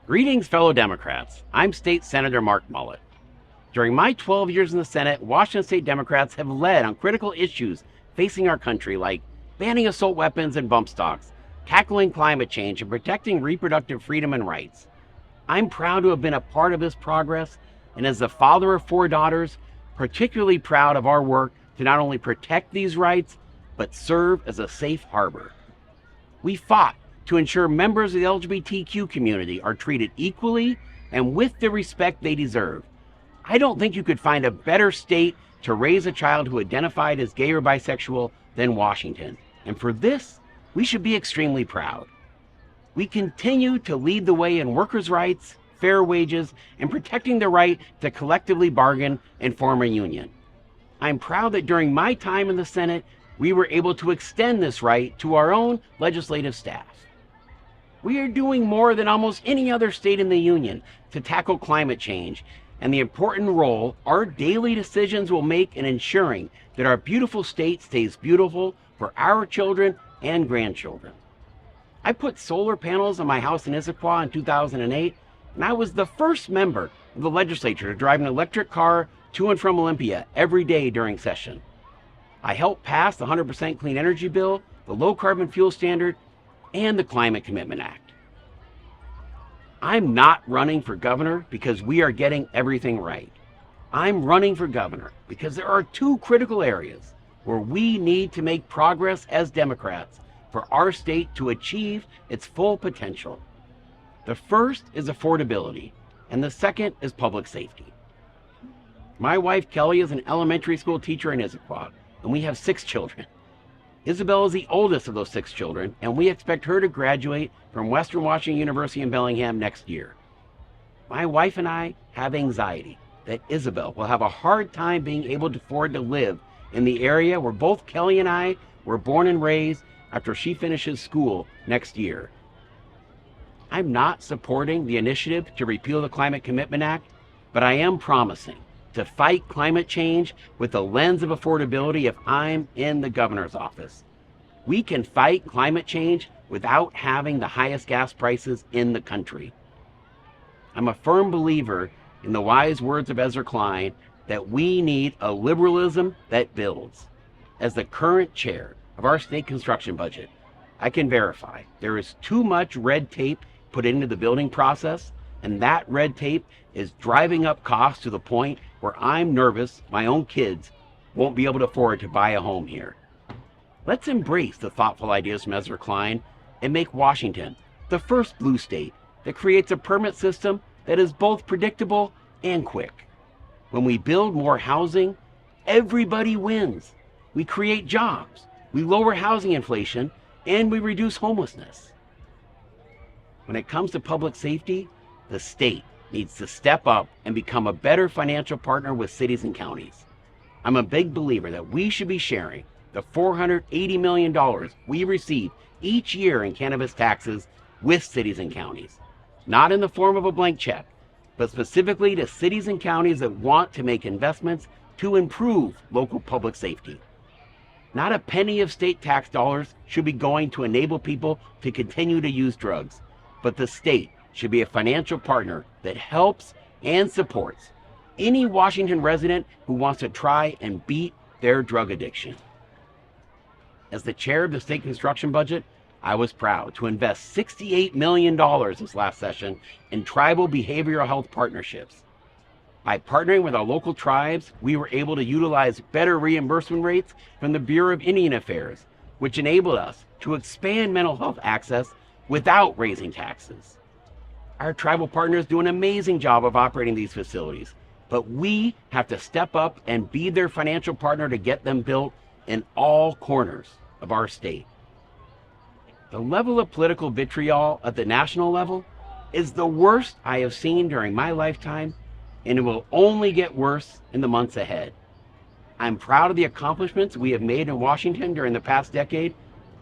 Greetings, fellow Democrats. I'm State Senator Mark Mullet. During my 12 years in the Senate, Washington State Democrats have led on critical issues facing our country like banning assault weapons and bump stocks, tackling climate change, and protecting reproductive freedom and rights. I'm proud to have been a part of this progress, and as the father of 4 daughters, particularly proud of our work to not only protect these rights, but serve as a safe harbor. We fought to ensure members of the LGBTQ community are treated equally and with the respect they deserve. I don't think you could find a better state to raise a child who identified as gay or bisexual than Washington. And for this, we should be extremely proud. We continue to lead the way in workers' rights, fair wages, and protecting the right to collectively bargain and form a union. I'm proud that during my time in the Senate, we were able to extend this right to our own legislative staff. We are doing more than almost any other state in the union to tackle climate change and the important role our daily decisions will make in ensuring that our beautiful state stays beautiful for our children and grandchildren. I put solar panels on my house in Issaquah in 2008, and I was the first member of the legislature to drive an electric car to and from Olympia every day during session. I helped pass the 100% clean energy bill, the low carbon fuel standard, and the Climate Commitment Act. I'm not running for governor because we are getting everything right. I'm running for governor because there are 2 critical areas where we need to make progress as Democrats for our state to achieve its full potential. The first is affordability, and the second is public safety. My wife Kelly is an elementary school teacher in Issaquah, and we have 6 children. Isabel is the oldest of those 6 children, and we expect her to graduate from Western Washington University in Bellingham next year. My wife and I have anxiety that Isabel will have a hard time being able to afford to live in the area where both Kelly and I were born and raised after she finishes school next year. I'm not supporting the initiative to repeal the Climate Commitment Act, but I am promising to fight climate change with the lens of affordability if I'm in the governor's office. We can fight climate change without having the highest gas prices in the country. I'm a firm believer in the wise words of Ezra Klein that we need a liberalism that builds. As the current chair of our state construction budget, I can verify there is too much red tape put into the building process, and that red tape is driving up costs to the point where I'm nervous my own kids won't be able to afford to buy a home here. Let's embrace the thoughtful ideas from Ezra Klein and make Washington the first blue state that creates a permit system that is both predictable and quick. When we build more housing, everybody wins. We create jobs, we lower housing inflation, and we reduce homelessness. When it comes to public safety, the state needs to step up and become a better financial partner with cities and counties. I'm a big believer that we should be sharing the $480 million we receive each year in cannabis taxes with cities and counties, not in the form of a blank check, but specifically to cities and counties that want to make investments to improve local public safety. Not a penny of state tax dollars should be going to enable people to continue to use drugs, but the state should be a financial partner that helps and supports any Washington resident who wants to try and beat their drug addiction. As the chair of the state construction budget, I was proud to invest $68 million this last session in tribal behavioral health partnerships. By partnering with our local tribes, we were able to utilize better reimbursement rates from the Bureau of Indian Affairs, which enabled us to expand mental health access without raising taxes. Our tribal partners do an amazing job of operating these facilities, but we have to step up and be their financial partner to get them built in all corners of our state. The level of political vitriol at the national level is the worst I have seen during my lifetime, and it will only get worse in the months ahead. I'm proud of the accomplishments we have made in Washington during the past decade,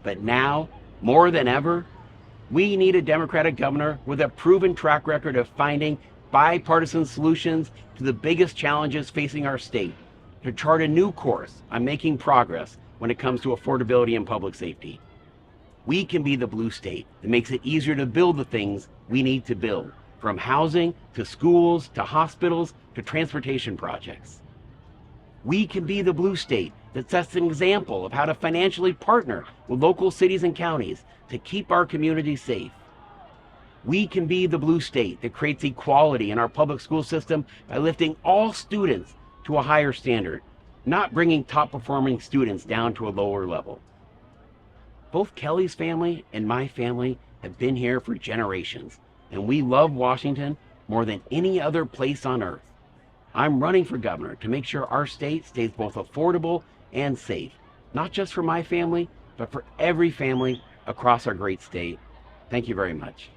but now, more than ever, we need a Democratic governor with a proven track record of finding bipartisan solutions to the biggest challenges facing our state, to chart a new course on making progress when it comes to affordability and public safety. We can be the blue state that makes it easier to build the things we need to build, from housing to schools to hospitals to transportation projects. We can be the blue state that sets an example of how to financially partner with local cities and counties to keep our communities safe. We can be the blue state that creates equality in our public school system by lifting all students to a higher standard, not bringing top performing students down to a lower level. Both Kelly's family and my family have been here for generations, and we love Washington more than any other place on earth. I'm running for governor to make sure our state stays both affordable and safe, not just for my family, but for every family across our great state. Thank you very much.